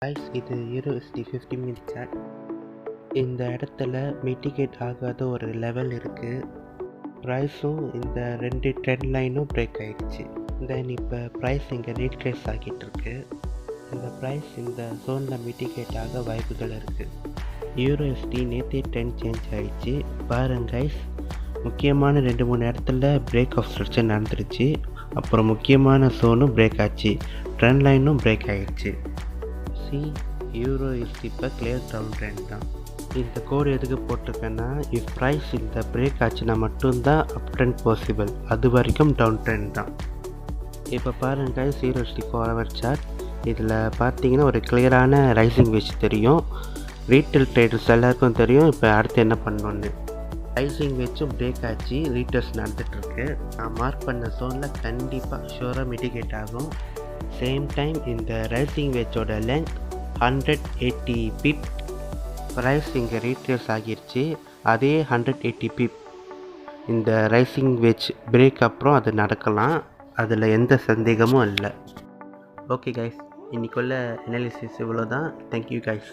Guys, இது EURUSD 50 minute chart. இந்த இடத்துல மிட்டிகேட் ஆகாத ஒரு லெவல் இருக்குது. ப்ரைஸும் இந்த 2 ட்ரெண்ட் லைனும் பிரேக் ஆகிடுச்சு. தென் இப்போ ப்ரைஸ் இங்கே ரீட்ரேஸ் ஆகிட்டு இருக்கு. இந்த ப்ரைஸ் இந்த ஜோனில் மிட்டிகேட் ஆக வாய்ப்புகள் இருக்குது. EURUSD நேற்றே ட்ரெண்ட் சேஞ்ச் ஆகிடுச்சு. பாருங்க கைஸ், முக்கியமான 2-3 இடத்துல பிரேக் ஆஃப் ஸ்ட்ரக்சர் நடந்துருச்சு. அப்புறம் முக்கியமான ஜோனும் பிரேக் ஆச்சு, ட்ரெண்ட் லைனும் பிரேக் ஆகிடுச்சு. EURUSD இப்போ கிளியர் டவுன் ட்ரெண்ட் தான். இந்த கோடு எதுக்கு போட்டிருக்கேன்னா, இஃப் ப்ரைஸ் இந்த பிரேக் ஆச்சுன்னா மட்டும்தான் அப் ட்ரெண்ட் பாசிபிள், அது வரைக்கும் டவுன் ட்ரெண்ட் தான். இப்போ பாருங்க EURUSD 4 hour சார்ட். இதில் பார்த்தீங்கன்னா ஒரு கிளியரான ரைசிங் வெஜ் தெரியும். ரீட்டைல் ட்ரேடர்ஸ் எல்லாருக்கும் தெரியும் இப்போ அடுத்து என்ன பண்ணணுன்னு. ரைசிங் வெஜ்ஜும் பிரேக் ஆச்சு, ரீட்டர்ஸ் நடந்துகிட்ருக்கு. நான் மார்க் பண்ண ஜோனில் கண்டிப்பாக ஷூராக மிட்டிகேட் ஆகும். சேம் டைம் இந்த ரைசிங் வெஜ்ஜோட லென்த் 180 பிப். ப்ரைஸ் இங்கே ரீட்ரேஸ் ஆகிருச்சு. அதே 180 பிப் இந்த ரைசிங் வெஜ் பிரேக் அப்புறம் அது நடக்கலாம், அதில் எந்த சந்தேகமும் இல்லை. ஓகே கைஸ், இன்றைக்குள்ள அனாலிசிஸ் இவ்வளோ தான். Thank you guys.